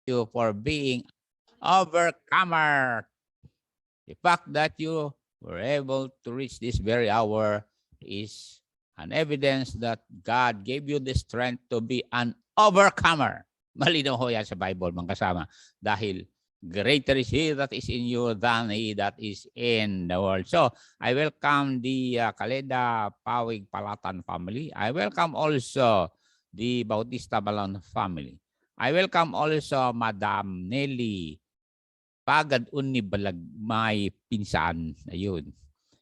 you for being overcomer. The fact that you were able to reach this very hour is an evidence that God gave you the strength to be an overcomer. Malinaw ho yan sa Bible, mga kasama. Dahil greater is He that is in you than He that is in the world. So, I welcome the Kaleda Pawig Palatan family. I welcome also the Bautista Balon family. I welcome also Madam Nelly Pagad Unni Balagmay Pinsan. Ayun.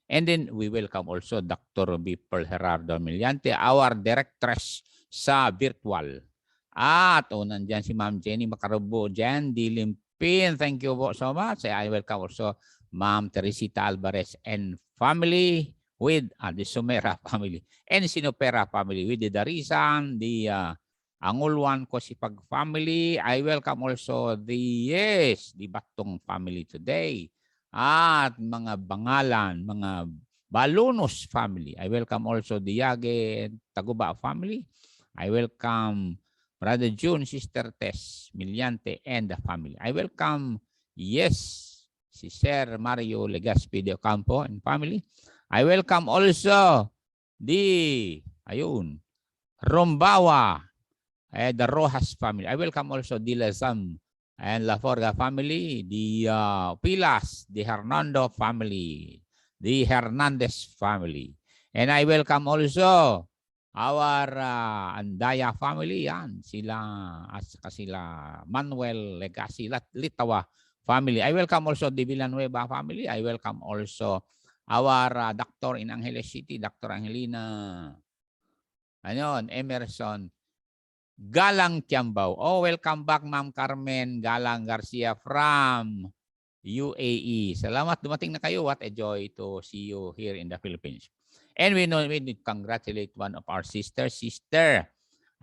And then we welcome also Dr. B. Pearl Gerardo Miliante, our directress sa virtual. At nandyan si Ma'am Jenny Macarubo, Jan Dilimpin. Thank you so much. I welcome also Ma'am Teresita Alvarez and family with the Sumera family and Sinopera family with the Darisan, the Angulwan Kosipag family. I welcome also the Batong family today. At mga Bangalan, mga Balunos family. I welcome also the Yage Taguba family. I welcome Brother June, Sister Tess, Miliante, and the family. I welcome, si Sir Mario Legaspi de Ocampo and family. I welcome also the, Rombawa, the Rojas family. I welcome also the Lazam and La Forga family, the Pilas, the Hernando family, the Hernandez family. And I welcome also our Andaya family, yan, sila Manuel Legacy, Litawa family. I welcome also the Villanueva family. I welcome also our doctor in Angeles City, Dr. Angelina Emerson Galang Tiambao. Oh, welcome back, Ma'am Carmen Galang Garcia from UAE. Salamat, dumating na kayo. What a joy to see you here in the Philippines. And we need to congratulate one of our sisters.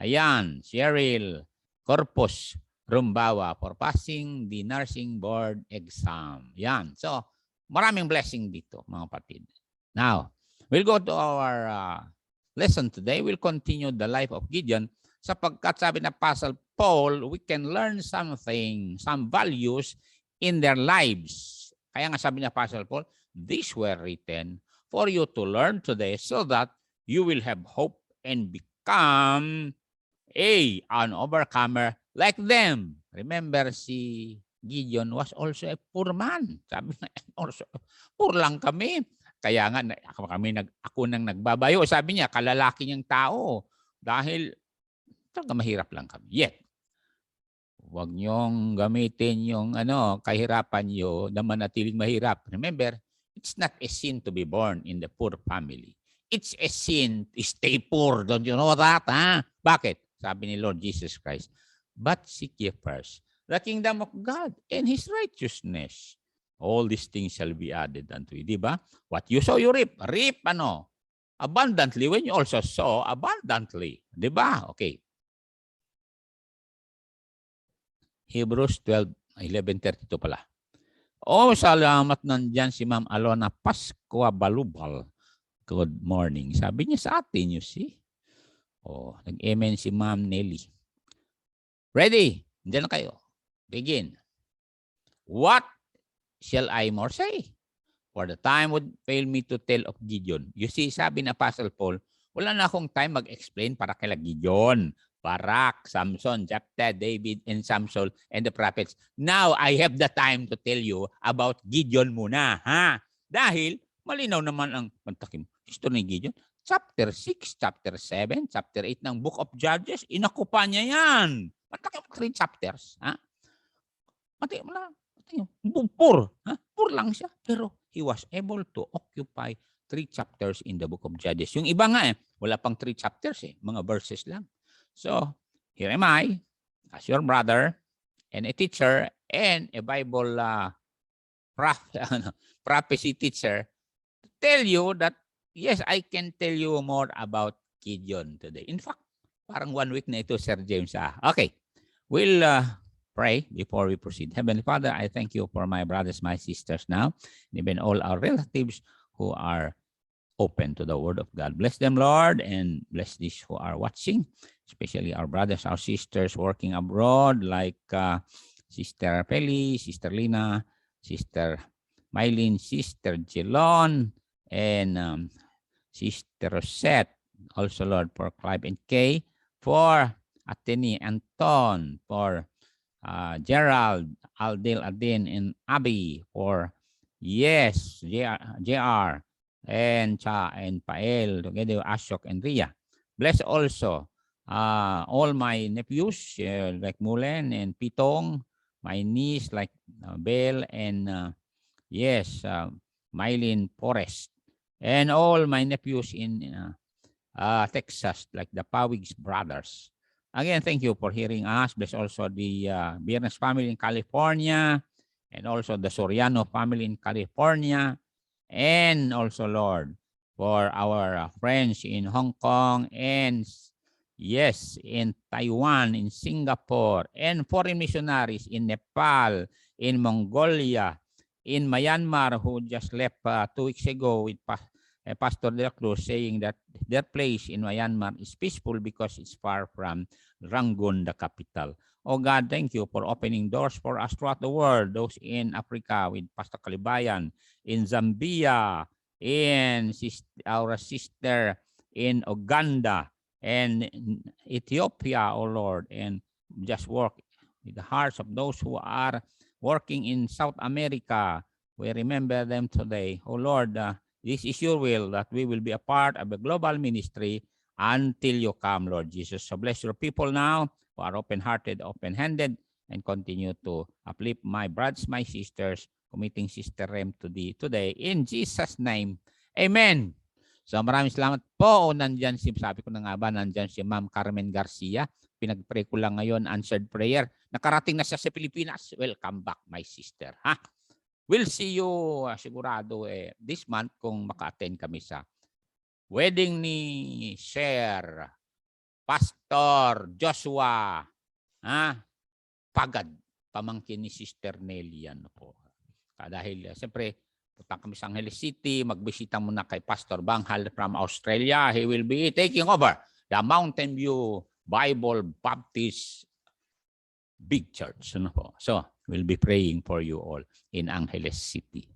Ayan, Cheryl Corpus Rumbawa for passing the nursing board exam. Yan. So, maraming blessing dito, mga kapatid. Now, we'll go to our lesson today. We'll continue the life of Gideon. Sapagkat sabi na Apostle Paul, we can learn something, some values in their lives. Kaya nga sabi na Apostle Paul, these were written for you to learn today so that you will have hope and become an overcomer like them. Remember, si Gideon was also a poor man. Sabi na, also, poor lang kami. Kaya nga, ako nang nagbabayo. Sabi niya, kalalaki niyang tao. Dahil, talaga mahirap lang kami. Yet, huwag niyong gamitin yung kahirapan niyo na manatiling mahirap. Remember, it's not a sin to be born in the poor family. It's a sin to stay poor. Don't you know that? Ha? Bakit? Sabi ni Lord Jesus Christ, but seek ye first the kingdom of God and His righteousness. All these things shall be added unto you. Diba? What you sow, you reap. Reap abundantly when you also sow abundantly. Diba? Okay. Hebrews 12:11-32 pala. Salamat nandyan si Ma'am Alona Pascua Balubal. Good morning. Sabi niya sa atin, you see. Nag-amen si Ma'am Nelly. Ready? Diyan na kayo. Begin. What shall I more say? For the time would fail me to tell of Gideon. You see, sabi na Apostle Paul, wala na akong time mag-explain para kay Gideon, Barak, Samson, Jephthah, David, and Samson, and the prophets. Now, I have the time to tell you about Gideon muna. Ha? Dahil, malinaw naman ang history ni Gideon. Chapter 6, chapter 7, chapter 8 ng Book of Judges, inakupa niya yan. Matakim 3 chapters. Ha? Matakim lang. Poor. Ha? Poor lang siya. Pero he was able to occupy 3 chapters in the Book of Judges. Yung iba nga wala pang 3 chapters mga verses lang. So, here am I, as your brother, and a teacher, and a Bible prophecy teacher, to tell you that, yes, I can tell you more about Gideon today. In fact, parang 1 week na ito, Sir James. Okay, we'll pray before we proceed. Heavenly Father, I thank you for my brothers, my sisters now, and even all our relatives who are open to the word of God. Bless them, Lord, and bless these who are watching, especially our brothers, our sisters working abroad, like Sister Peli, Sister Lina, Sister Mylene, Sister Jelon, and Sister Rosette. Also, Lord, for Clive and Kay, for Ateni, Anton, for Gerald, Aldil, Adin, and Abby, for yes, JR, and Cha, and Pael, together with Ashok and Ria. Bless also all my nephews, like Mulen and Pitong, my niece, like Belle, and yes, Mylene Forrest, and all my nephews in Texas, like the Pawigs brothers. Again, thank you for hearing us. Bless also the Biernes family in California, and also the Soriano family in California, and also, Lord, for our friends in Hong Kong, and yes, in Taiwan, in Singapore, and foreign missionaries in Nepal, in Mongolia, in Myanmar, who just left 2 weeks ago with Pastor De La Cruz, saying that their place in Myanmar is peaceful because it's far from Rangoon, the capital. Oh God, thank you for opening doors for us throughout the world. Those in Africa with Pastor Kalibayan, in Zambia, in our sister in Uganda, and in Ethiopia, oh Lord, and just work in the hearts of those who are working in South America. We remember them today. Oh Lord, this is your will that we will be a part of a global ministry until you come, Lord Jesus. So bless your people now who are open-hearted, open-handed, and continue to uplift my brothers, my sisters, committing Sister Rem today. In Jesus' name, amen. So maraming salamat po. Nandyan sabi ko na nga ba, nandyan si Ma'am Carmen Garcia. Pinag-pray ko lang ngayon, answered prayer. Nakarating na siya sa Pilipinas. Welcome back, my sister. Ha? We'll see you sigurado this month kung maka-attend kami sa wedding ni Sir Pastor Joshua Pagad, pamangkin ni Sister Nelly yan po. Dahil siyempre punta kami sa Angeles City, magbisita muna kay Pastor Banghal from Australia. He will be taking over the Mountain View Bible Baptist Big Church. Ano po? So, we'll be praying for you all in Angeles City.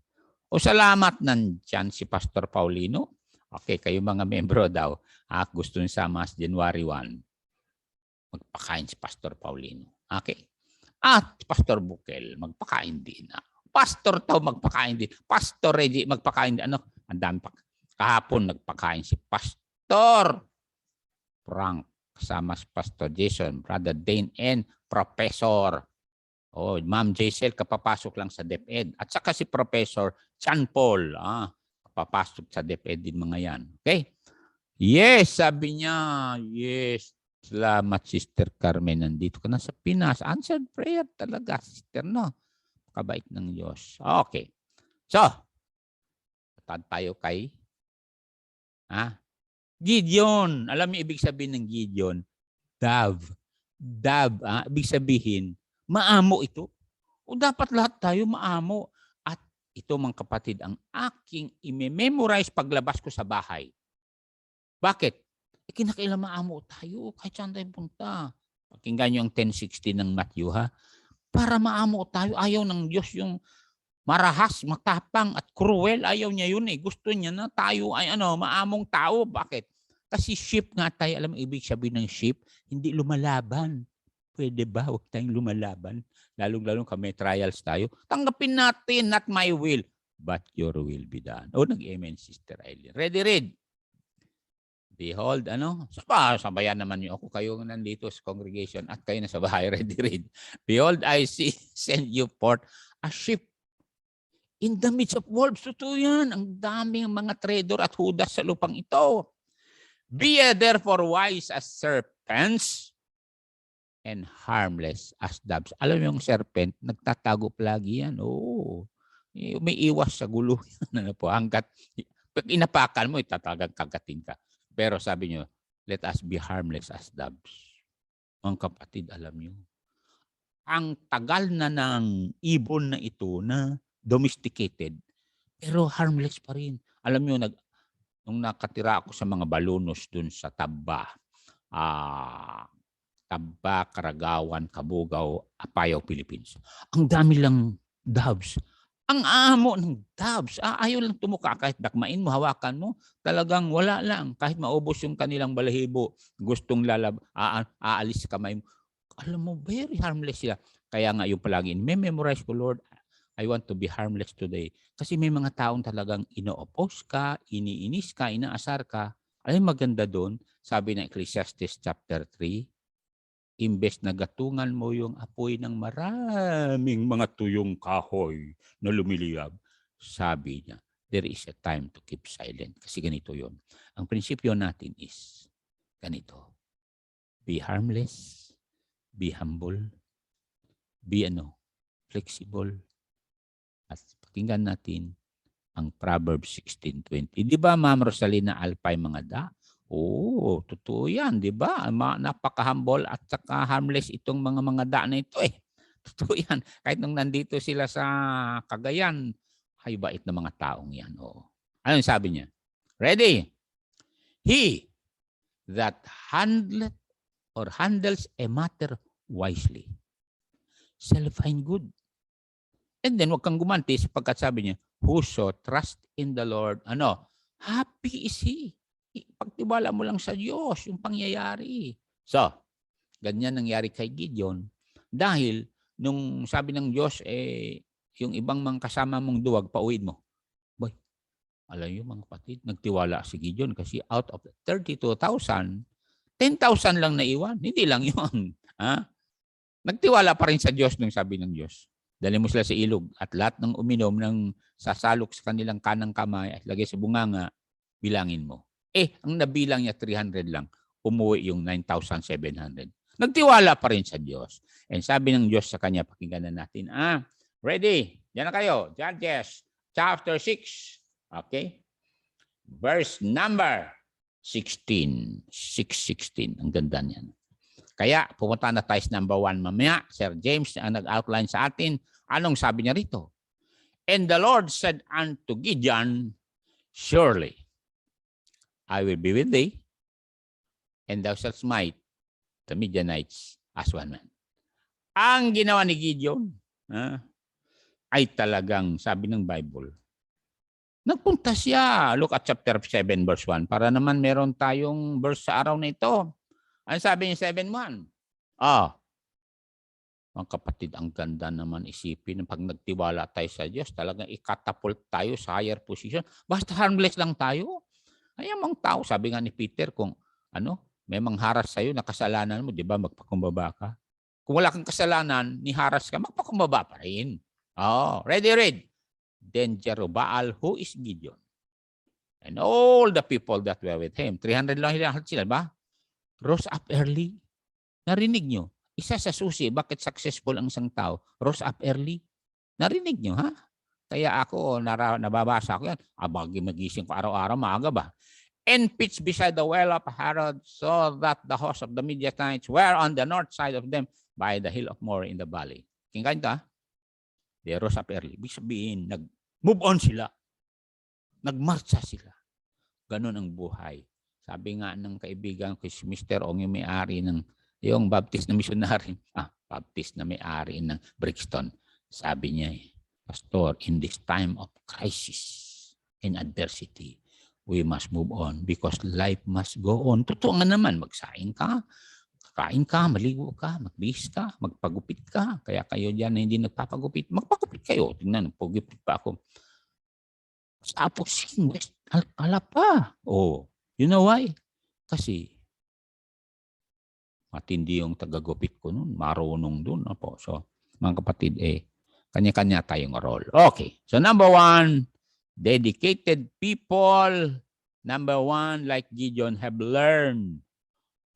O salamat, nandyan si Pastor Paulino. Okay, kayo mga membro daw. Gusto nyo sama sa January 1. Magpakain si Pastor Paulino. Okay. At Pastor Bukel, magpakain din. Pastor Tao, magpakain din. Pastor Reggie, magpakain din. Ano? Ang dami pa. Kahapon, nagpakain si Pastor Frank kasama si Pastor Jason, Brother Dane, and Professor. Ma'am Jaisel, kapapasok lang sa DepEd. At saka si Professor Chan Paul, kapapasok sa DepEd din mga yan. Okay? Yes, sabi niya. Yes. Salamat, Sister Carmen. Nandito ka na sa Pinas. Answered prayer talaga, Sister, no? Kabait ng Diyos. Okay. So, tatad tayo kay Gideon. Alam niyo ibig sabihin ng Gideon? Dove. Ibig sabihin, maamo ito. O dapat lahat tayo maamo. At ito mga kapatid, ang aking i-memorize paglabas ko sa bahay. Bakit? Kinakailan maamo tayo kahit saan tayo punta. Pakinggan niyo ang 10:16 ng Matthew, ha? Para maamo tayo. Ayaw ng Diyos yung marahas, matapang at cruel. Ayaw niya yun. Gusto niya na tayo ay maamong tao. Bakit? Kasi sheep nga tayo. Alam mo ibig sabihin ng sheep? Hindi lumalaban. Pwede ba? Huwag tayong lumalaban. Lalong-lalong kami trials tayo. Tanggapin natin, not my will, but your will be done. Nag-amen, Sister Eileen. Ready, read. Behold, sabayan naman niyo ako. Kayo nandito sa congregation at kayo na sa bahay. Ready, read. Behold, I send you forth a sheep in the midst of wolves. Totoo yan. Ang daming mga trader at hudas sa lupang ito. Be therefore wise as serpents and harmless as doves. Alam mo yung serpent, nagtatago palagi yan. May iwas sa gulo. Hanggat pag inapakan mo, itatagang kagatin ka. Pero sabi nyo, let us be harmless as doves. Mga kapatid, alam nyo, ang tagal na ng ibon na ito na domesticated, pero harmless pa rin. Alam nyo, nung nakatira ako sa mga balunos dun sa Taba, Taba, Karagawan, Kabugaw, Apayao, Philippines. Ang dami lang doves. Ang amo ng doves. Ayaw lang tumuka. Kahit dakmain mo, hawakan mo, talagang wala lang. Kahit maubos yung kanilang balahibo, gustong aalis sa kamay mo. Alam mo, very harmless sila. Kaya nga yung palagi, memorize ko, Lord, I want to be harmless today. Kasi may mga taong talagang ino-oppose ka, iniinis ka, inaasar ka. Alam maganda doon, sabi ng Ecclesiastes chapter 3, imbes na gatungan mo yung apoy ng maraming mga tuyong kahoy na lumiliyab, sabi niya, there is a time to keep silent. Kasi ganito yon. Ang prinsipyo natin is ganito. Be harmless, be humble, be flexible. At pakinggan natin ang Proverbs 16:20. Di ba, Ma'am Rosalina Alpay mga da? Oo, totoo yan, di ba? Napaka-humble at saka harmless itong mga da na ito eh. Totoo yan. Kahit nung nandito sila sa Cagayan, ay bait na mga taong yan. Oo. Anong sabi niya? Ready? He that handles a matter wisely shall find good. And then, wag kang gumanti sapagkat sabi niya, whoso trust in the Lord, happy is he. Pagtiwala mo lang sa Diyos, yung pangyayari. So, ganyan nangyari kay Gideon. Dahil, nung sabi ng Diyos, yung ibang mga kasama mong duwag, pauwiin mo. Boy, alam niyo mga kapatid, nagtiwala si Gideon kasi out of 32,000, 10,000 lang naiwan. Hindi lang yun. Nagtiwala pa rin sa Diyos nung sabi ng Diyos. Dali mo sila sa ilog at lahat ng uminom ng sasalok sa kanilang kanang kamay at lagay sa bunganga, bilangin mo. Ang nabilang niya 300 lang, umuwi yung 9,700. Nagtiwala pa rin sa Diyos. And sabi ng Diyos sa kanya, pakinggan na natin. Ready? Diyan na kayo. Judges chapter 6. Okay? Verse number 16. 6:16. Ang ganda niyan. Kaya pumunta na tayo sa number 1 mamaya. Sir James ang nag-outline sa atin. Anong sabi niya rito? And the Lord said unto Gideon, surely I will be with thee, and thou shalt smite the Midianites as one man. Ang ginawa ni Gideon ay talagang, sabi ng Bible, nagpunta siya. Look at chapter 7 verse 1 para naman meron tayong verse sa araw na ito. Ano sabi niya 7:1? Mga kapatid, ang ganda naman isipin pag nagtiwala tayo sa Diyos, talagang ikatapult tayo sa higher position. Basta harmless lang tayo. Ay, ang tao, sabi nga ni Peter, kung may mangharas sa'yo na kasalanan mo, di ba, magpakumbaba ka? Kung wala kang kasalanan, niharas ka, magpakumbaba pa rin. Ready? Then Jerubbaal, who is Gideon, and all the people that were with him, 300 lang sila, ba? Rose up early. Narinig nyo? Isa sa susi, bakit successful ang isang tao? Rose up early. Narinig nyo, ha? Kaya ako, nababasa ko yan. Abagi magising ko araw-araw, maaga ba? And pitched beside the well of Harod, so that the host of the Midianites were on the north side of them by the hill of Moreh in the valley. Kinggan ka? They rose up early. Ibig sabihin, nag-move on sila. Nagmarcha sila. Ganon ang buhay. Sabi nga ng kaibigan ko, si Mr. Ong, yung may-ari ng, yung Baptist na missionary, Baptist na may-ari ng Brixton. Sabi niya, Pastor, in this time of crisis and adversity, we must move on because life must go on. Totoo nga naman, magsaing ka, kakain ka, maligo ka, magbihis ka, magpagupit ka. Kaya kayo dyan na hindi nagpapagupit, magpagupit kayo. Tingnan, pagupit pa ako. Tapos, alkala pa. You know why? Kasi, matindi yung tagagupit ko nun, marunong dun. So, mga kapatid, kanya-kanya tayong role. Okay, so number 1, dedicated people, number 1, like Gideon, have learned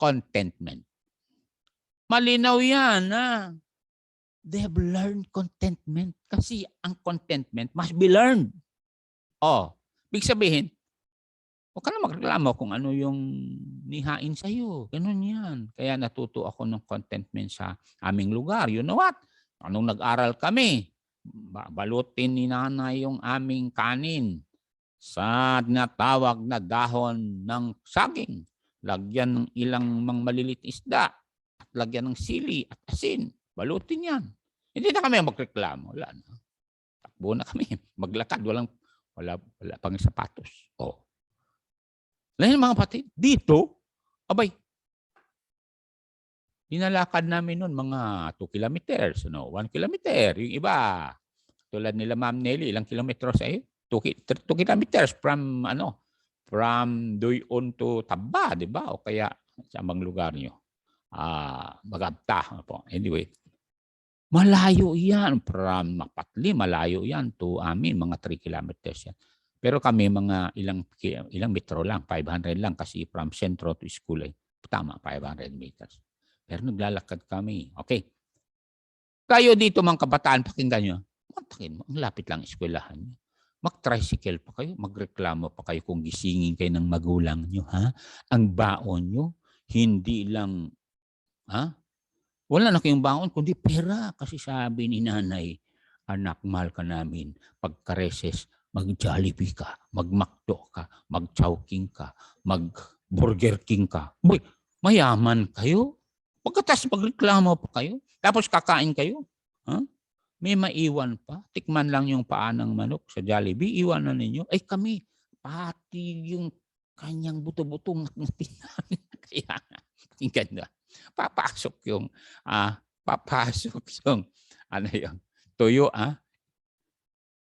contentment. Malinaw yan, They have learned contentment. Kasi ang contentment must be learned. Big sabihin, huwag ka na magreklamo kung ano yung nihain sa'yo. Ganun yan. Kaya natuto ako ng contentment sa aming lugar. You know what? Anong nag-aral kami, balutin ni nanay yung aming kanin sa natawag na dahon ng saging. Lagyan ng ilang mga malilit isda at lagyan ng sili at asin. Balutin yan. Hindi na kami magreklamo. Wala na. Takbo na kami. Maglakad. Wala pang sapatos. Oh. Lahat mga kapatid, dito, abay, dinalakad namin noon mga 2 kilometers, 1 kilometer. Yung iba, tulad nila Ma'am Nelly, ilang kilometros ay 2 kilometers from Doyon to Taba, di ba? O kaya sa amang lugar nyo. Magabta. Anyway, malayo yan. From Mapatli, malayo yan to amin, mga 3 kilometers yan. Pero kami mga ilang metro lang, 500 lang kasi from sentro to school ay tama, 500 meters. Pero naglalakad kami. Okay. Kayo dito mga kabataan, pakinggan nyo. Ang lapit lang eskwelahan nyo. Mag-tricycle pa kayo, magreklamo pa kayo kung gisingin kayo ng magulang nyo, ha? Ang baon nyo, hindi lang, ha? Wala na kayong baon, kundi pera. Kasi sabi ni nanay, anak, mahal ka namin. Pagka-recess, mag-Jollibee ka, mag-McDo ka, mag-Chowking ka, mag-Burger King ka. Boy, mayaman kayo. Pagkatas magreklamo pa kayo, tapos kakain kayo. Ha? May maiwan pa. Tikman lang yung paa ng manok sa Jollibee. Iwanan ninyo. Ay kami, pati yung kanyang buto-buto natin. Kaya, ganda. Papasok yung, ano yung, tuyo,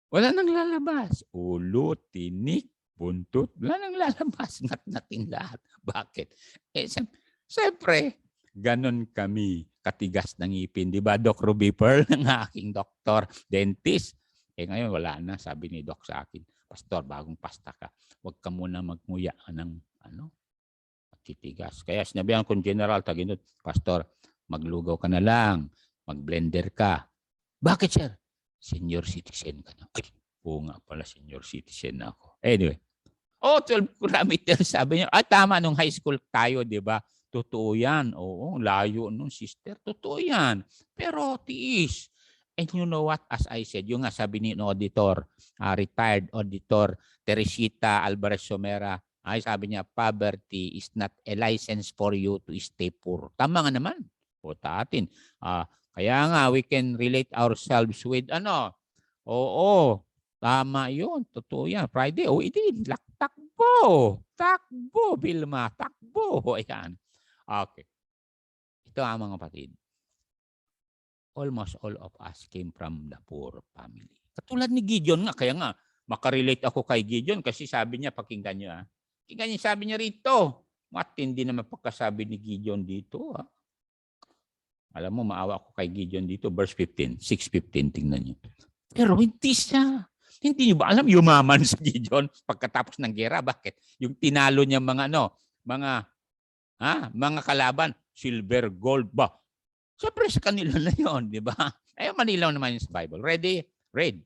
Wala nang lalabas. Ulo, tinik, buntot, wala nang lalabas. Natin lahat. Bakit? Siyempre, ganon kami katigas ng ngipin. Di ba, Doc Ruby Pearl, ng aking doktor, dentist? Ngayon, wala na. Sabi ni Doc sa akin, Pastor, bagong pasta ka. Huwag ka muna magmuya ng titigas. Kaya sinabihan kong General Taginod, Pastor, maglugaw ka na lang. Mag-blender ka. Bakit, sir? Senior citizen ka na. Ay, oo nga pala, senior citizen na ako. Anyway. 12 kilometers, sabi niya. Tama, nung high school tayo, di ba? Totoo yan. Oo, layo nung sister. Totoo yan. Pero tiis. And you know what? As I said, yung nga sabi ni auditor, retired auditor, Teresita Alvarez Somera, ay sabi niya, poverty is not a license for you to stay poor. Tama nga naman. O tatin. Kaya nga, we can relate ourselves with Oo, tama yun. Totoo yan. Friday, takbo. Takbo, Vilma. Takbo. Ayan. Okay. Ito ang mga kapatid. Almost all of us came from the poor family. Katulad ni Gideon nga. Kaya nga, makarelate ako kay Gideon kasi sabi niya, pakinggan niyo. Pakinggan niyo, sabi niya rito. Matindi naman pagkasabi ni Gideon dito. Alam mo, maawa ako kay Gideon dito. Verse 15, 6:15, tingnan niyo. Pero hindi siya. Hindi niyo ba alam, yumaman si Gideon pagkatapos ng gera? Bakit? Yung tinalo niya mga kalaban, silver, gold ba? Siyempre sa kanila na yun, di ba? Ay, manilaw naman yung sa Bible. Ready? Read.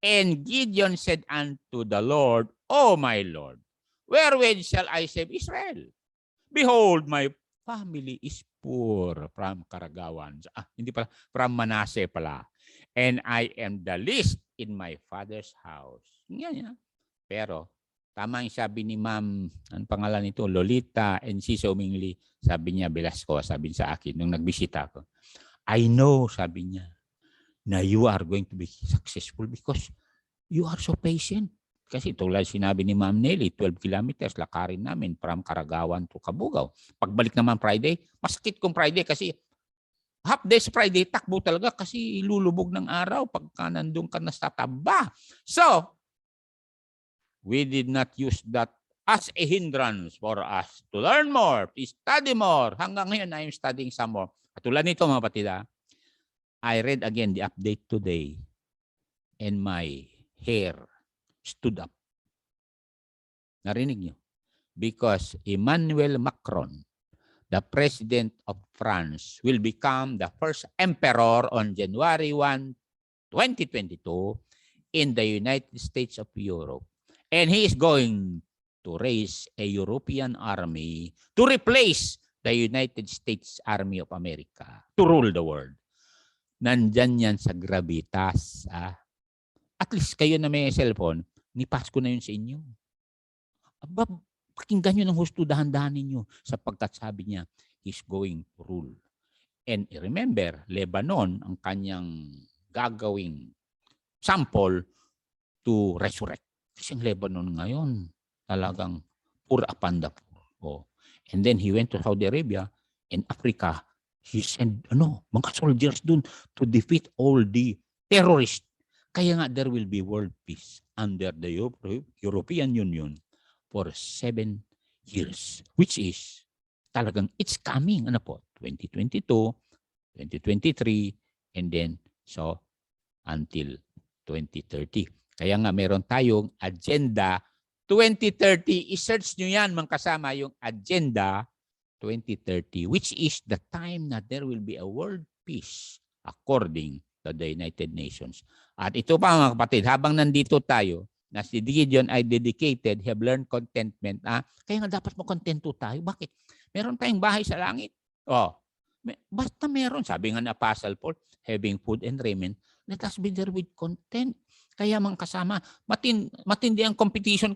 And Gideon said unto the Lord, O my Lord, wherewith shall I save Israel? Behold, my family is poor from Karagawan. Hindi pala, from Manasseh pala. And I am the least in my father's house. Yan. Pero, tama yung sabi ni Ma'am, ang pangalan nito, Lolita and si Somingli, sabi niya, Velasco, sabi sa akin, nung nagbisita ako, I know, sabi niya, na you are going to be successful because you are so patient. Kasi tulad sinabi ni Ma'am Nelly, 12 kilometers, lakarin namin from Karagawan to Kabugao. Pagbalik naman Friday, masakit kong Friday kasi half days Friday, takbo talaga kasi lulubog ng araw pagka nandun ka na sa Taba. So, we did not use that as a hindrance for us to learn more, to study more. Hanggang ngayon, I am studying some more. Katulad nito mga patida, I read again the update today and my hair stood up. Narinig niyo? Because Emmanuel Macron, the president of France, will become the first emperor on January 1, 2022 in the United States of Europe. And he is going to raise a European army to replace the United States Army of America to rule the world. Nandyan yan sa gravitas. At least kayo na may cellphone, Nipas ko na yun sa inyo. Aba, pakinggan nyo ng husto, dahan-dahanin nyo, sapagkat sabi niya, he's going to rule. And remember, Lebanon, ang kanyang gagawing sample to resurrect. Kasi ang Lebanon ngayon, talagang poor upon the poor. Oh. And then he went to Saudi Arabia and Africa. He sent mga soldiers dun to defeat all the terrorists. Kaya nga there will be world peace under the European Union for 7 years, which is talagang it's coming, 2022, 2023, and then so until 2030. Kaya nga meron tayong Agenda 2030. I-search nyo yan, mga kasama, yung Agenda 2030, which is the time na there will be a world peace according to the United Nations. At ito pa, mga kapatid, habang nandito tayo, na si Gideon ay dedicated, have learned contentment. Kaya nga dapat makontento tayo. Bakit? Meron tayong bahay sa langit. Basta meron. Sabi nga na Apostle Paul, having food and raiment, let us be there with content. Kaya mga kasama, matindi ang competition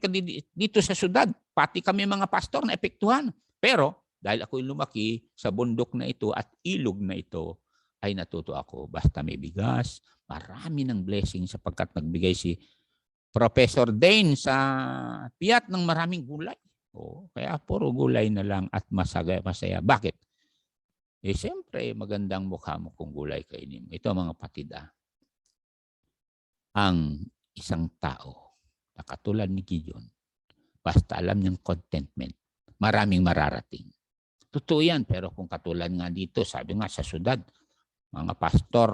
dito sa syudad. Pati kami mga pastor na epektuhan. Pero dahil ako'y lumaki sa bundok na ito at ilog na ito, ay natuto ako. Basta may bigas, marami ng blessing sapagkat nagbigay si Professor Dane sa piyat ng maraming gulay. Kaya puro gulay na lang at masaya. Bakit? Siyempre, magandang mukha mo kung gulay kainin mo. Ito mga patid. Ang isang tao na katulad ni Gideon, basta alam niyang contentment, maraming mararating. Totoo yan, pero kung katulad nga dito, sabi nga sa syudad, mga pastor,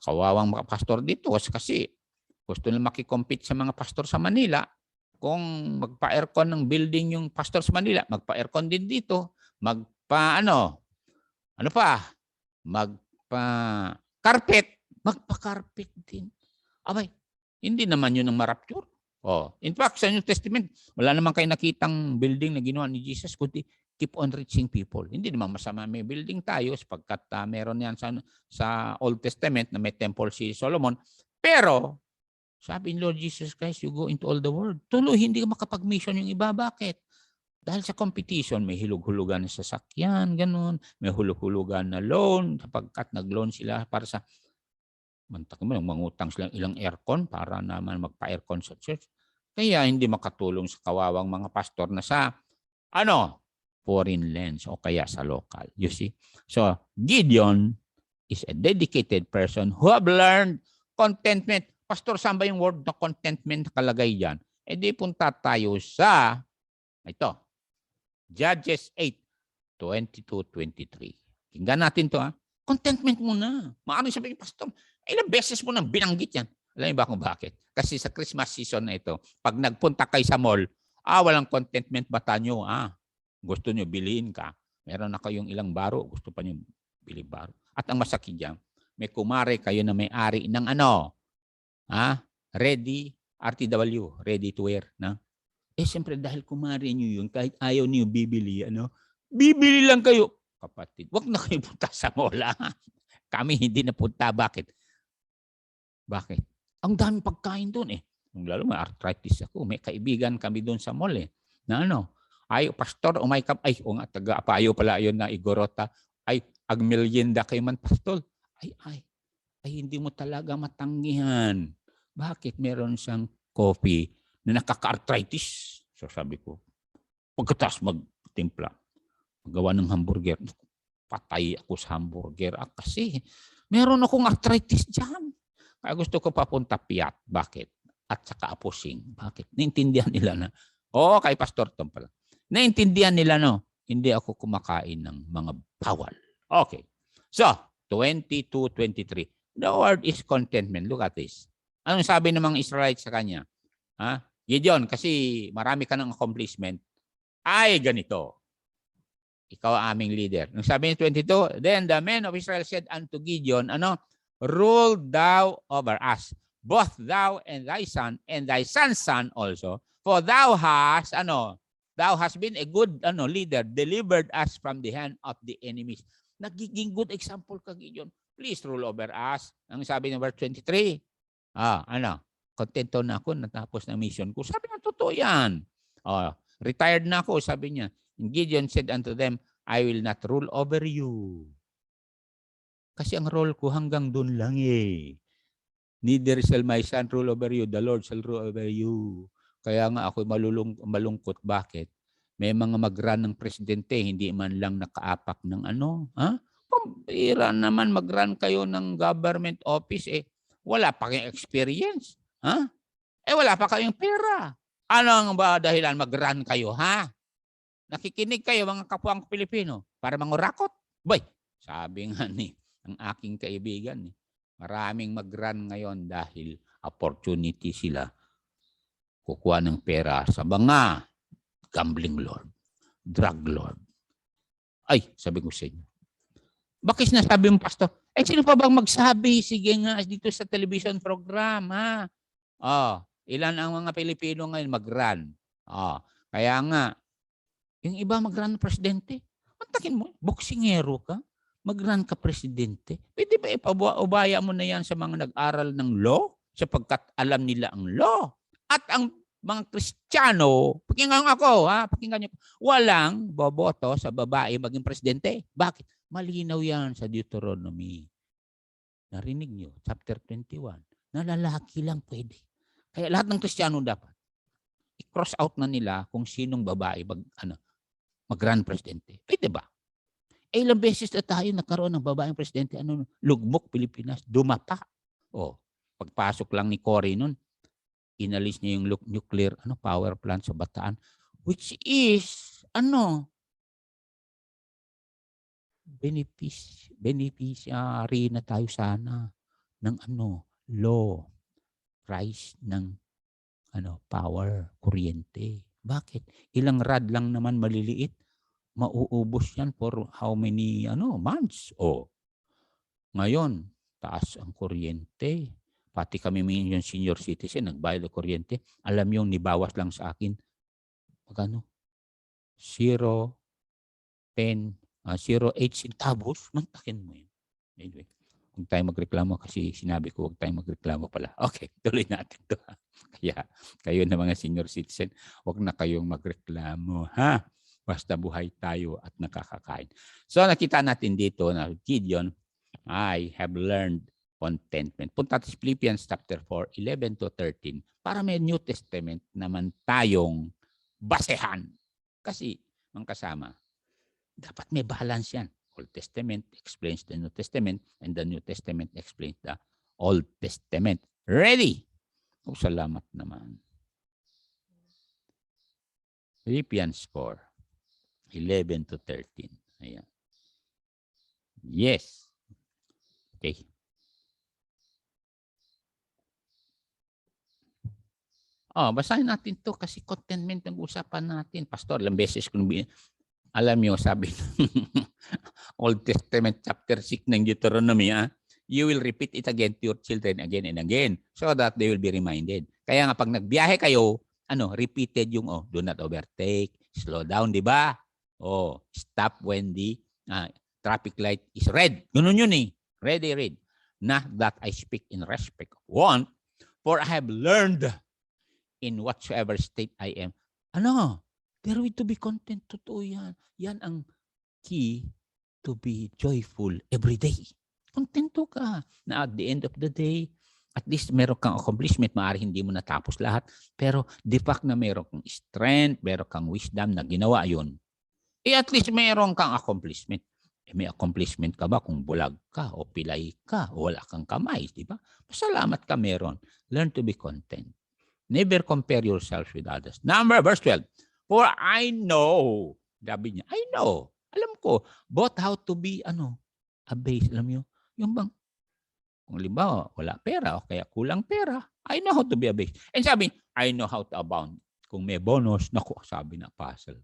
kawawang mga pastor dito kasi gusto nila makikompete sa mga pastor sa Manila. Kung magpa-aircon ng building yung pastor sa Manila, magpa-aircon din dito, magpa-carpet din. Abay, hindi naman yun ang marapture. In fact, sa New Testament, wala naman kayo nakitang building na ginawa ni Jesus, kundi keep on reaching people. Hindi naman masama may building tayo sapagkat meron yan sa Old Testament na may temple si Solomon. Pero, sabi ni Lord Jesus Christ, you go into all the world. Tuloy, hindi ka makapag-mission yung iba. Bakit? Dahil sa competition, may hilug-hulugan na sasakyan, ganun. May hulug-hulugan na loan, sapagkat nag-loan sila para sa mangutang silang ilang aircon para naman magpa-aircon sa church. Kaya hindi makatulong sa kawawang mga pastor na sa foreign lands o kaya sa local. You see? So, Gideon is a dedicated person who have learned contentment. Pastor, saan ba yung word na contentment nakalagay dyan? Di punta tayo sa ito. Judges 8:22-23. Tingnan natin to. Contentment muna. Maaaring sabihin, Pastor, ilang beses mo nang binanggit yan. Alam niyo ba kung bakit? Kasi sa Christmas season na ito, pag nagpunta kayo sa mall, walang contentment bata nyo. Gusto nyo bilhin ka. Meron na kayong ilang baro, gusto pa nyo bili baro. At ang masakit dyan, may kumare kayo na may-ari ng ready, RTW, ready to wear. Siyempre dahil kumare nyo yun, kahit ayaw nyo bibili, bibili lang kayo. Kapatid, wag na kayo punta sa mall. Kami hindi na punta. Bakit? Ang daming pagkain doon Lalo may arthritis ako. May kaibigan kami doon sa mall pastor, taga-apayo pala yun na Igorota. Agmelyenda kayo man, pastor. Hindi mo talaga matanggihan. Bakit? Meron siyang coffee na nakaka-arthritis. So sabi ko, pagkatas magtimpla, magawa ng hamburger, patay ako sa hamburger. Kasi meron akong arthritis dyan. Kaya gusto ko papunta piyat. Bakit? At saka apusing. Bakit? Naintindihan nila na, kay Pastor Tom pala. Naintindihan nila hindi ako kumakain ng mga bawal. Okay. So, 22-23. The word is contentment. Look at this. Anong sabi ng mga Israelites sa kanya? Gideon, kasi marami ka ng accomplishment. Ganito. Ikaw ang aming leader. Nung sabi ni 22, then the men of Israel said unto Gideon, rule thou over us, both thou and thy son also, for thou hast been a good leader, delivered us from the hand of the enemies. Nagiging good example ka, Gideon. Please rule over us. Ang sabi ng verse 23, Kontento na ako, natapos na mission ko. Sabi niya, totoo yan. Retired na ako, sabi niya. And Gideon said unto them, I will not rule over you. Kasi ang role ko hanggang doon lang eh. Neither shall my son rule over you, the Lord shall rule over you. Kaya nga ako malungkot. Bakit? May mga mag-run ng presidente, hindi man lang nakaapak ng ano. Ha? Pambira naman mag-run kayo ng government office eh. Wala pa kayong experience. Ha? Wala pa kayong pera. Ano ang ba dahilan mag-run kayo, ha? Nakikinig kayo mga kapwang Pilipino para mangurakot? Boy, sabi nga ni ang aking kaibigan, maraming mag-run ngayon dahil opportunity sila kukuha ng pera sa mga gambling lord, drug lord. Ay, sabi ko sa inyo. Bakit sinasabi mo, Pastor? Sino pa bang magsabi? Sige nga, dito sa television program, ha? Ilan ang mga Pilipino ngayon mag-run? Kaya nga, yung iba mag-run presidente. Mantakin mo, boksingero ka, mag-run ka presidente. Pwede ba ipaubaya mo na yan sa mga nag-aral ng law? Sapagkat alam nila ang law. At ang mga Kristiyano, pakinggan ako, pakinggan niyo, walang boboto sa babae maging presidente. Bakit? Malinaw yan sa Deuteronomy. Narinig niyo, chapter 21, na lalaki lang pwede. Kaya lahat ng Kristiyano dapat i-cross out na nila kung sinong babae mag-run presidente. Pwede ba? Ilang beses na tayo nagkaroon ng babaeng presidente, lugmok Pilipinas, dumapa. Pagpasok lang ni Cory nun, inalis niya yung nuclear power plant sa Bataan, which is beneficiary na tayo sana ng law, price ng power, kuryente. Bakit? Ilang rad lang naman maliliit, mauubos yan for how many months? Ngayon, taas ang kuryente. Pati kami yung senior citizen, nagbayad ng kuryente. Alam yung nibawas lang sa akin. Magkano? 0.8 centavos. Mantakin mo yun. Anyway, huwag tayo magreklamo kasi sinabi ko huwag tayo magreklamo pala. Okay, tuloy natin ito. Kaya kayo na mga senior citizen, huwag na kayong magreklamo. Ha? Basta buhay tayo at nakakakain. So nakita natin dito na Gideon, I have learned contentment. Punta sa Philippians chapter 4, 11 to 13 para may New Testament naman tayong basehan. Kasi, mga kasama, dapat may balance yan. Old Testament explains the New Testament and the New Testament explains the Old Testament. Ready? Salamat naman. Philippians 4, 11 to 13. Ayan. Yes. Okay. Basahin natin to kasi contentment ang usapan natin. Pastor, ilang beses kung alam nyo, sabi Old Testament chapter 6 ng Deuteronomy, you will repeat it again to your children again and again so that they will be reminded. Kaya nga pag nagbiyahe kayo, repeated yung do not overtake, slow down, di ba? Stop when the traffic light is red. Ganun yun eh. Ready, read. Not that I speak in respect of want, for I have learned in whatsoever state I am. There we to be content. Totoo yan. Yan ang key to be joyful every day. Kontento ka na at the end of the day, at least meron kang accomplishment. Maaari hindi mo natapos lahat. Pero the fact na meron kang strength, meron kang wisdom na ginawa yun, at least meron kang accomplishment. May accomplishment ka ba kung bulag ka o pilay ka o wala kang kamay, di ba? Pasalamat ka meron. Learn to be content. Never compare yourself with others. Verse 12. For I know, sabi niya, I know, alam ko, both how to be, abased, alam niyo, yung bang, kung halimbawa, wala pera o kaya kulang pera, I know how to be abased. And sabi, I know how to abound. Kung may bonus, naku, sabi na puzzle.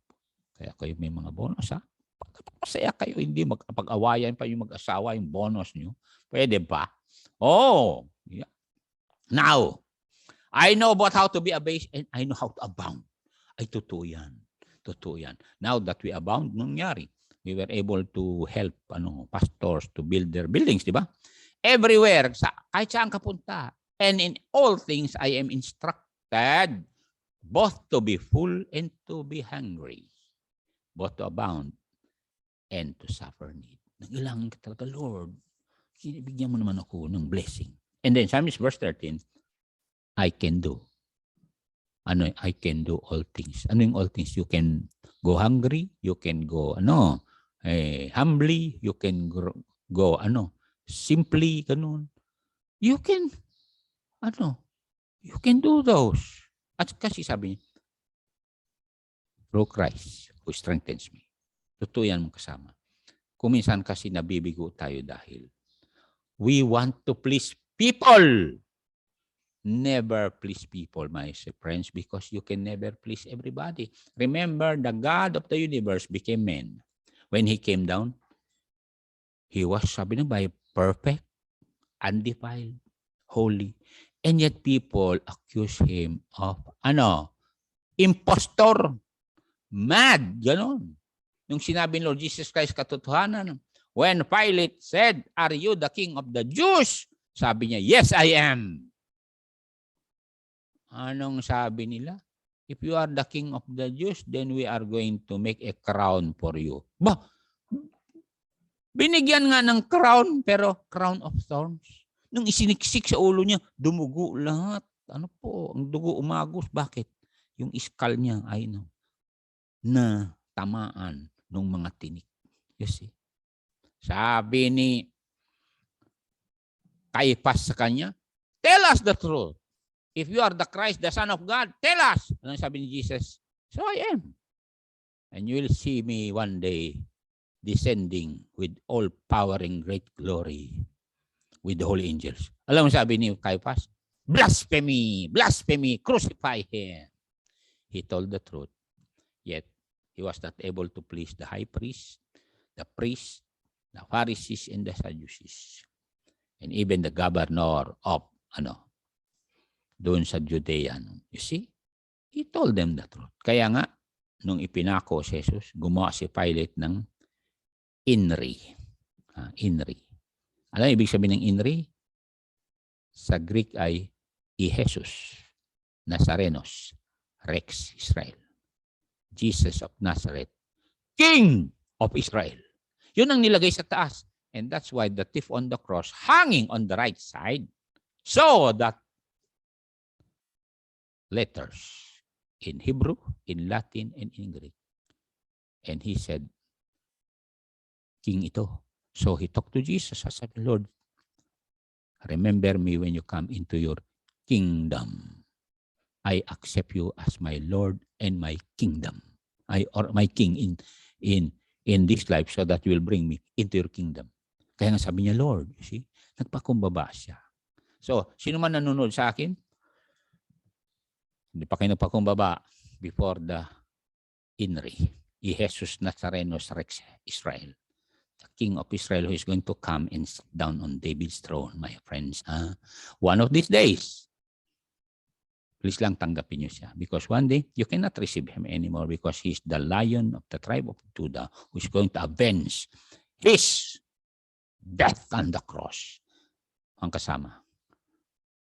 Kaya kayo may mga bonus, Masaya kayo, hindi magpag-awayan pa yung mag-asawa, yung bonus nyo. Pwede ba? Yeah. Now, I know about how to be abased and I know how to abound. Ay, totoo yan. Totoo yan. Now that we abound, nangyari. We were able to help pastors to build their buildings, di ba? Everywhere, kahit saan ka punta, And in all things I am instructed, both to be full and to be hungry, both to abound and to suffer need. Nangilangin ka talaga, Lord. Bigyan mo naman ako ng blessing. And then, Psalms verse 13, I can do. I can do all things. Ano yung all things? You can go hungry, you can go, humbly, you can go, simply, ganun. You can, you can do those. At kasi sabi niya, through Christ who strengthens me. Totoo yan mong kasama. Kuminsan kasi nabibigo tayo dahil we want to please people. Never please people, my friends, because you can never please everybody. Remember, the God of the universe became man. When he came down, he was, sabi na ba, perfect, undefiled, holy. And yet people accuse him of, impostor, mad, gano'n. Nung sinabi ni Lord Jesus Christ katotohanan, when Pilate said, "Are you the king of the Jews?" Sabi niya, "Yes, I am." Anong sabi nila? If you are the king of the Jews, then we are going to make a crown for you. Bah, binigyan nga ng crown, pero crown of thorns. Nung isiniksik sa ulo niya, dumugo lahat. Ano po, ang dugo umagos. Bakit? Yung iskal niya ay na tamaan ng mga tinik. You see? Sabi ni Caiaphas sa kanya, tell us the truth. If you are the Christ, the Son of God, tell us. Ano sabi ni Jesus? So I am. And you will see me one day descending with all power and great glory with the holy angels. Alam mo sabi ni Caiaphas? Blasphemy! Blasphemy! Crucify him! He told the truth. Yet, he was not able to please the high priest, the priest, the Pharisees, and the Sadducees. And even the governor of, doon sa Judea. You see? He told them the truth. Kaya nga, nung ipinako si Jesus, gumawa si Pilate ng INRI. INRI. Alam ibig sabihin ng INRI? Sa Greek ay Jesus Nazarenos Rex Israel. Jesus of Nazareth, King of Israel. Yun ang nilagay sa taas. And that's why the thief on the cross hanging on the right side, so that letters in Hebrew, in Latin, and in Greek. And he said, King ito. So he talked to Jesus. I said, Lord, remember me when you come into your kingdom. I accept you as my Lord and my kingdom. Or my king in this life, so that you will bring me into your kingdom. Kaya nga sabi niya, Lord, you see, nagpakumbaba siya. So, sino man nanonood sa akin, hindi pa kayo nagpakumbaba before the INRI, Jesus Nazarenos Rex Israel, the King of Israel who is going to come and sit down on David's throne, my friends. One of these days, please lang tanggapin niyo siya. Because one day, you cannot receive him anymore because he is the Lion of the tribe of Judah who is going to avenge his death on the cross. Ang kasama,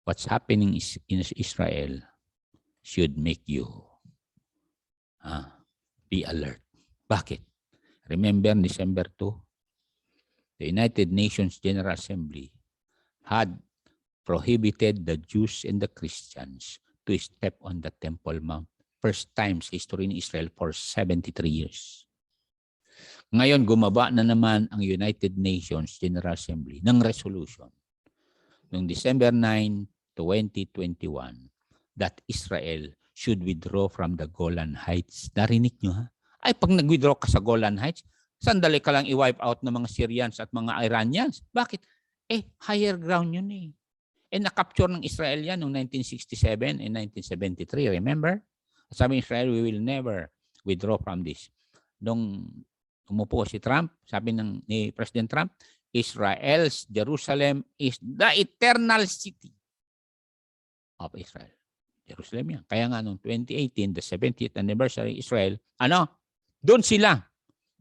what's happening in Israel should make you be alert. Bakit? Remember, December 2, the United Nations General Assembly had prohibited the Jews and the Christians to step on the Temple Mount. First time sa history in Israel for 73 years. Ngayon, gumaba na naman ang United Nations General Assembly ng resolution noong December 9, 2021 that Israel should withdraw from the Golan Heights. Narinig nyo ha? Ay, pag nag-withdraw ka sa Golan Heights, sandali ka lang i-wipe out ng mga Syrians at mga Iranians. Bakit? Higher ground yun eh. Na-capture ng Israel yan noong 1967 and 1973, remember? Sabi ng Israel, we will never withdraw from this. Nung umupo si Trump, sabi ni President Trump, Israel's Jerusalem is the eternal city of Israel. Jerusalem yan. Kaya nga noong 2018, the 70th anniversary Israel, doon sila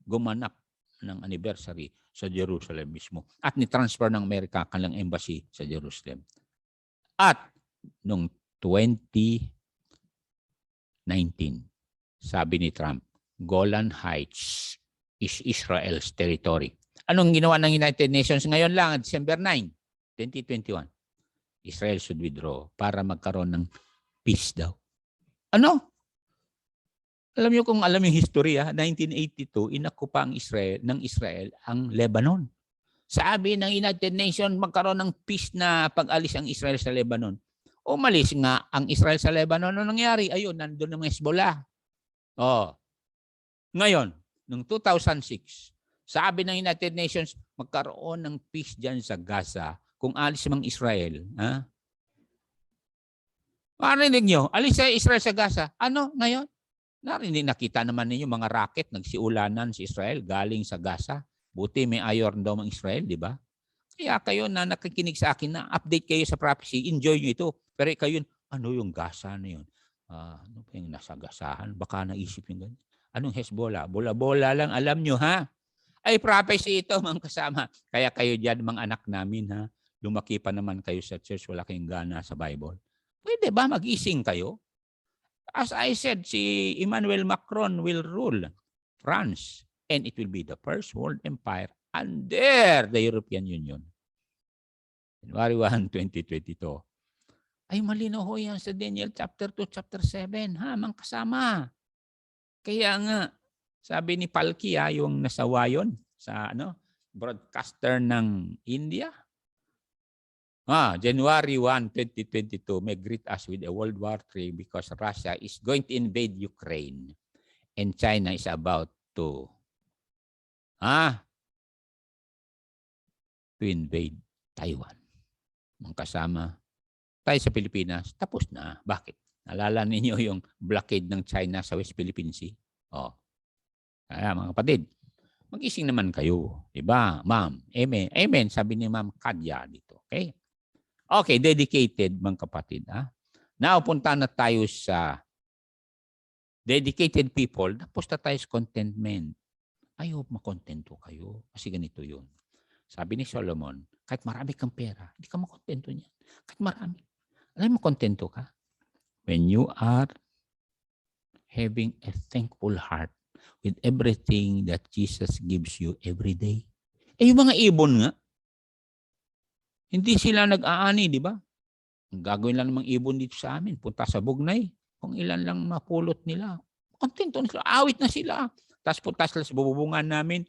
gumanap ng anniversary sa Jerusalem mismo. At ni-transfer ng Amerika kanilang embassy sa Jerusalem. At noong 2019, sabi ni Trump, Golan Heights is Israel's territory. Anong ginawa ng United Nations ngayon lang, December 9, 2021? Israel should withdraw para magkaroon ng peace daw. Ano? Alam niyo kung alam yung history, 1982, inakupa ng Israel ang Lebanon. Sabi ng United Nations, magkaroon ng peace na pag-alis ang Israel sa Lebanon. Umalis nga ang Israel sa Lebanon. Ano nangyari? Ayun, nandun ang Hezbollah. Oh. Ngayon, noong 2006, sabi ng United Nations, magkaroon ng peace dyan sa Gaza kung alis mang Israel. Ha? Marinig nyo, alis sa Israel sa Gaza. Ano ngayon? Narinig, nakita naman ninyo mga rocket, nagsiulanan si Israel galing sa Gaza. Buti may Iron Dome ang Israel, di ba? Kaya kayo na nakikinig sa akin na update kayo sa prophecy, enjoy nyo ito. Pero kayo, ano yung Gaza na yun? Ano pa yung nasa Gazahan? Baka naisip yung ganyan. Anong Hezbollah? Bola-bola lang, alam nyo ha? Ay prophecy ito mga kasama. Kaya kayo dyan mga anak namin ha? Lumaki pa naman kayo sa church, wala kayong gana sa Bible. Pwede ba mag-ising kayo? As I said, si Emmanuel Macron will rule France and it will be the first world empire under the European Union. January 1, 2022. Ay malinaw ho yan sa Daniel chapter 2, chapter 7. Ha, mga kasama. Kaya nga, sabi ni Palki, yung nasawayon sa broadcaster ng India, January 1, 2022 may greet us with a World War III because Russia is going to invade Ukraine and China is about to invade Taiwan. Mga kasama, tayo sa Pilipinas, tapos na. Bakit? Nalala ninyo yung blockade ng China sa West Philippine Sea? Kaya mga kapatid, mag-ising naman kayo. Diba? Ma'am, amen. Amen, sabi ni Ma'am Kadya dito. Okay? Okay, dedicated mga kapatid. Now, punta na tayo sa dedicated people. Tapos na tayo sa contentment. Ayaw makontento kayo. Kasi ganito yun. Sabi ni Solomon, kahit marami kang pera, hindi ka makontento niyan. Kahit marami. Alam mo, kontento ka? When you are having a thankful heart with everything that Jesus gives you every day. Yung mga ibon nga, hindi sila nag-aani, di ba? Ang gagawin lang namang ibon dito sa amin, punta sa Bugnay, kung ilan lang mapulot nila. Kontento na sila, awit na sila. Tapos punta sila sa bubungan namin,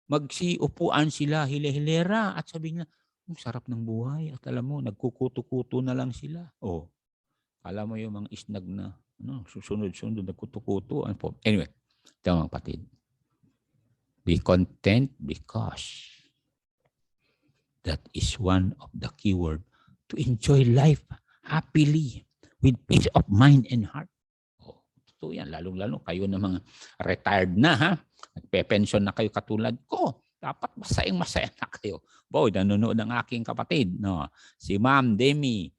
magsiupuan sila, hile-hilera, at sabi niya, sarap ng buhay. At alam mo, nagkukuto-kuto na lang sila. Alam mo yung mga isnag na, susunod-sunod, nagkuto-kuto. Anyway, ito mga kapatid. Be content because that is one of the keyword to enjoy life happily with peace of mind and heart. Totoo yan. Lalong-lalo kayo na mga retired na, nagpe-pension na kayo katulad ko. Dapat masayang-masaya na kayo. Boy, nanonood ng aking kapatid. Si Ma'am Demi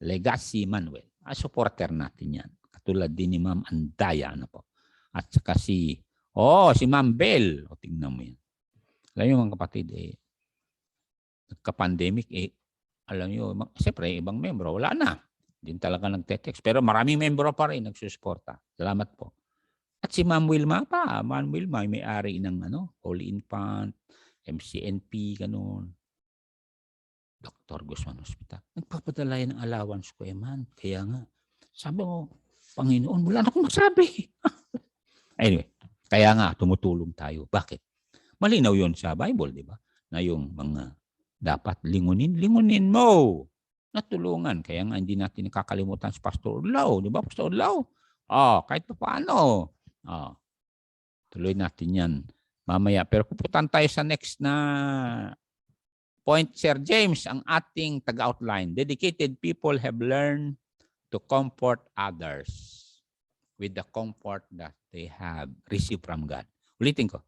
Legacy Manuel. Supporter natin yan. Katulad din ni Ma'am Andaya. At saka si Ma'am Bell. Tingnan mo yan. Alam niyo mga kapatid, nagka-pandemic, alam niyo, siyempre, ibang membro, wala na. Hindi talaga nagte-text. Pero maraming membro pa rin nagsusuporta. Salamat po. At si Ma'am Wilma pa. Ma'am Wilma, may-ari ng Holy Infant, MCNP, ganun. Dr. Guzman Hospital. Nagpapadala yan ng allowance ko, man. Kaya nga, sabi mo, Panginoon, wala na akong magsabi. Anyway, kaya nga, tumutulong tayo. Bakit? Malinaw yun sa Bible, di ba? Na yung mga dapat lingunin mo. Natulungan. Kaya nga, hindi natin nakakalimutan si Pastor Urlaw. Di ba, Pastor Urlaw? Kahit pa paano. Tuloy natin yan mamaya. Pero pupuntan tayo sa next na point, Sir James, ang ating taga-outline. Dedicated people have learned to comfort others with the comfort that they have received from God. Ulitin ko.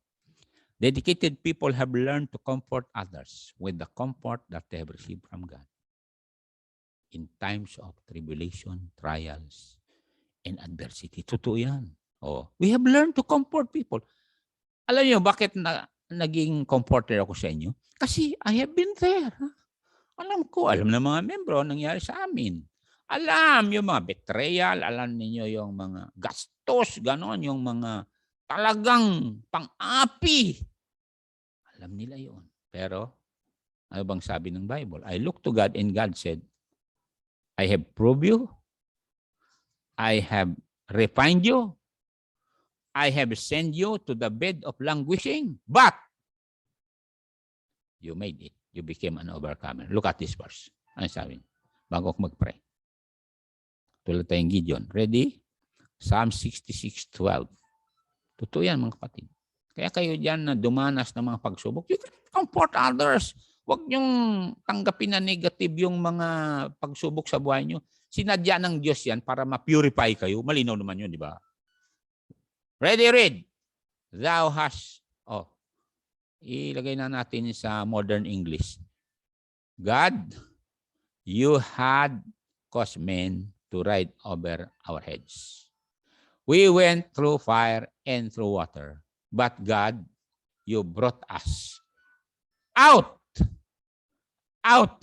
Dedicated people have learned to comfort others with the comfort that they have received from God. In times of tribulation, trials, and adversity. Totoo yan. We have learned to comfort people. Alam niyo bakit naging comforter ako sa inyo? Kasi I have been there. Alam ko, alam ng mga membro, nangyari sa amin. Alam yung mga betrayal, alam ninyo yung mga gastos, ganon, yung mga talagang pang-api. Alam nila yon. Pero, ano bang sabi ng Bible? I looked to God and God said, I have proved you, I have refined you, I have sent you to the bed of languishing, but you made it. You became an overcomer. Look at this verse. Ano sabi? Bago ako mag-pray. Tulad tayong Gideon. Ready? Psalm 66:12. Totoo yan, mga kapatid. Kaya kayo dyan na dumanas ng mga pagsubok, you can comfort others. Huwag niyong tanggapin na negative yung mga pagsubok sa buhay niyo. Sinadya ng Diyos yan para ma-purify kayo. Malinaw naman yun, di ba? Ready, read. Thou hast, ilagay na natin sa modern English. God, you had caused men to ride over our heads. We went through fire and through water. But God, you brought us out. Out.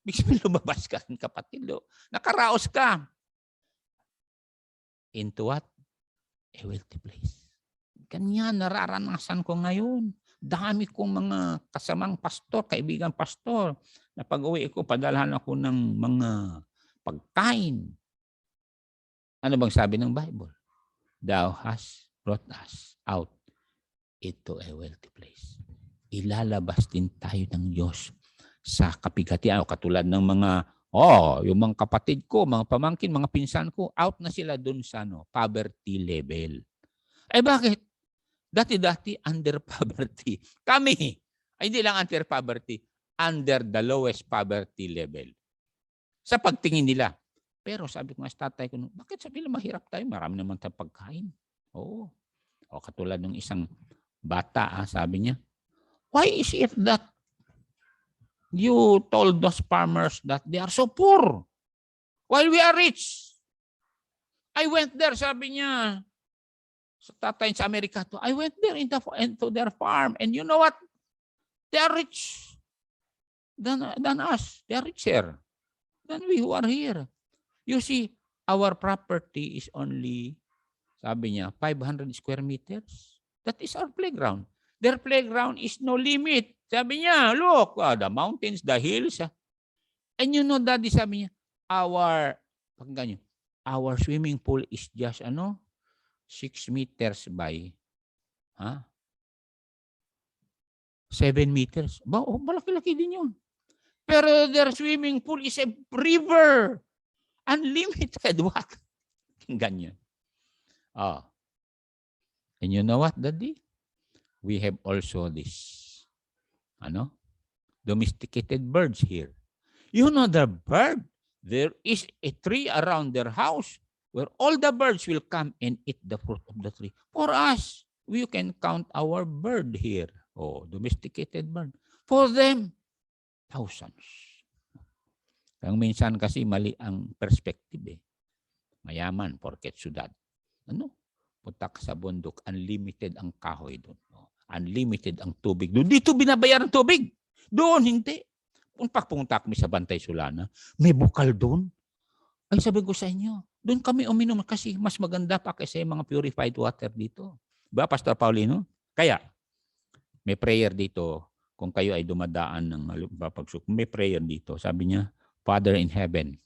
Bigla lumabas ka, kapatid. Nakaraos ka. Into what? A wealthy place. Ganyan, nararanasan ko ngayon. Dami kong mga kasamang pastor, kaibigan pastor, na pag-uwi ko, padalhan ako ng mga pagkain. Ano bang sabi ng Bible? Thou hast brought us out into a wealthy place. Ilalabas din tayo ng Diyos sa kapigatian. Katulad ng mga, yung mga kapatid ko, mga pamangkin, mga pinsan ko, out na sila dun sa poverty level. Eh bakit? Dati-dati under poverty. Kami, hindi lang under poverty, under the lowest poverty level. Sa pagtingin nila. Pero sabi ko nga sa tatay ko, bakit sabi nila mahirap tayo? Marami naman tayong pagkain. Oo. O katulad ng isang bata, sabi niya, why is it that you told those farmers that they are so poor while we are rich? I went there, sabi niya, sa tatay sa Amerika to. I went there into their farm, and you know what? They are rich than us. They are richer than we who are here. You see, our property is only, sabi niya, 500 square meters. That is our playground. Their playground is no limit. Sabi niya, look, the mountains, the hills. And you know, Daddy, sabi niya, our swimming pool is just, 6 meters by 7 meters. Malaki-laki din yun. Pero their swimming pool is a river. Unlimited. What? Ganyan. And you know what, Daddy? We have also this, domesticated birds here. You know the bird? There is a tree around their house where all the birds will come and eat the fruit of the tree. For us, we can count our bird here. Domesticated bird. For them, thousands. Kang minsan kasi mali ang perspective. Mayaman, porket syudad. Punta ka sa bundok, unlimited ang kahoy doon. Unlimited ang tubig doon. Dito binabayaran ng tubig. Doon, hindi. Kung papunta kami sa Bantay Sulana, may bukal doon. Ay, sabi ko sa inyo, doon kami uminom kasi mas maganda pa kasi mga purified water dito. Ba, Pastor Paulino? Kaya, may prayer dito. Kung kayo ay dumadaan ng pagsuk, may prayer dito. Sabi niya, Father in heaven,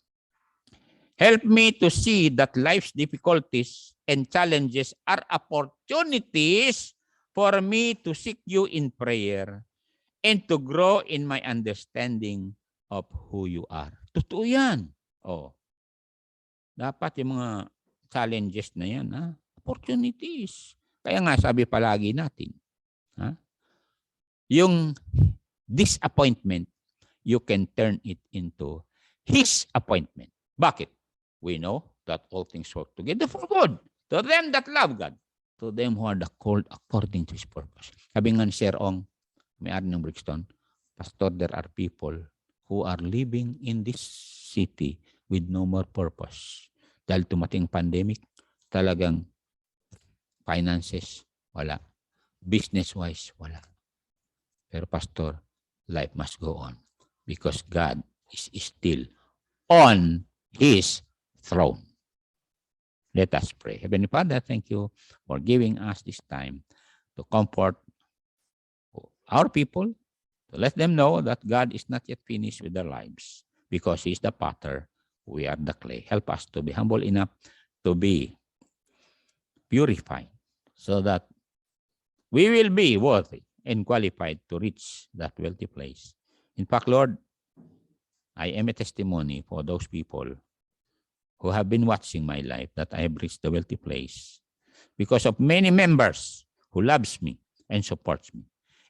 help me to see that life's difficulties and challenges are opportunities for me to seek you in prayer and to grow in my understanding of who you are. Totoo yan. Dapat yung mga challenges na yan, opportunities. Kaya nga sabi palagi natin, yung disappointment, you can turn it into His appointment. Bakit? We know that all things work together for good. To them that love God. To them who are the called according to His purpose. Sabi nga ni Sir Ong, may-ari ng Brixton, Pastor, there are people who are living in this city with no more purpose. Dahil tumating pandemic, talagang finances, wala. Business-wise, wala. Pero Pastor, life must go on. because God is still on his throne. Let us pray. Heavenly Father, thank you for giving us this time to comfort our people, to let them know that God is not yet finished with their lives because he is the potter, we are the clay. Help us to be humble enough to be purified so that we will be worthy and qualified to reach that wealthy place. In fact, Lord, I am a testimony for those people who have been watching my life that I have reached the wealthy place because of many members who loves me and supports me,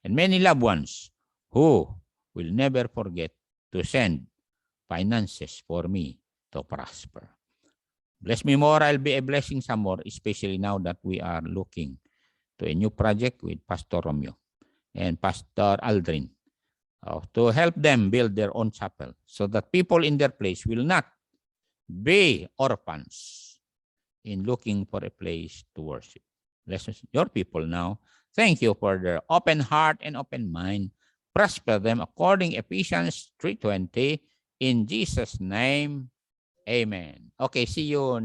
and many loved ones who will never forget to send finances for me to prosper. Bless me more, I'll be a blessing some more, especially now that we are looking to a new project with Pastor Romeo and Pastor Aldrin to help them build their own chapel so that people in their place will not be orphans in looking for a place to worship. Bless your people now. Thank you for their open heart and open mind. Prosper them according Ephesians 3:20. In Jesus' name, amen. Okay, see you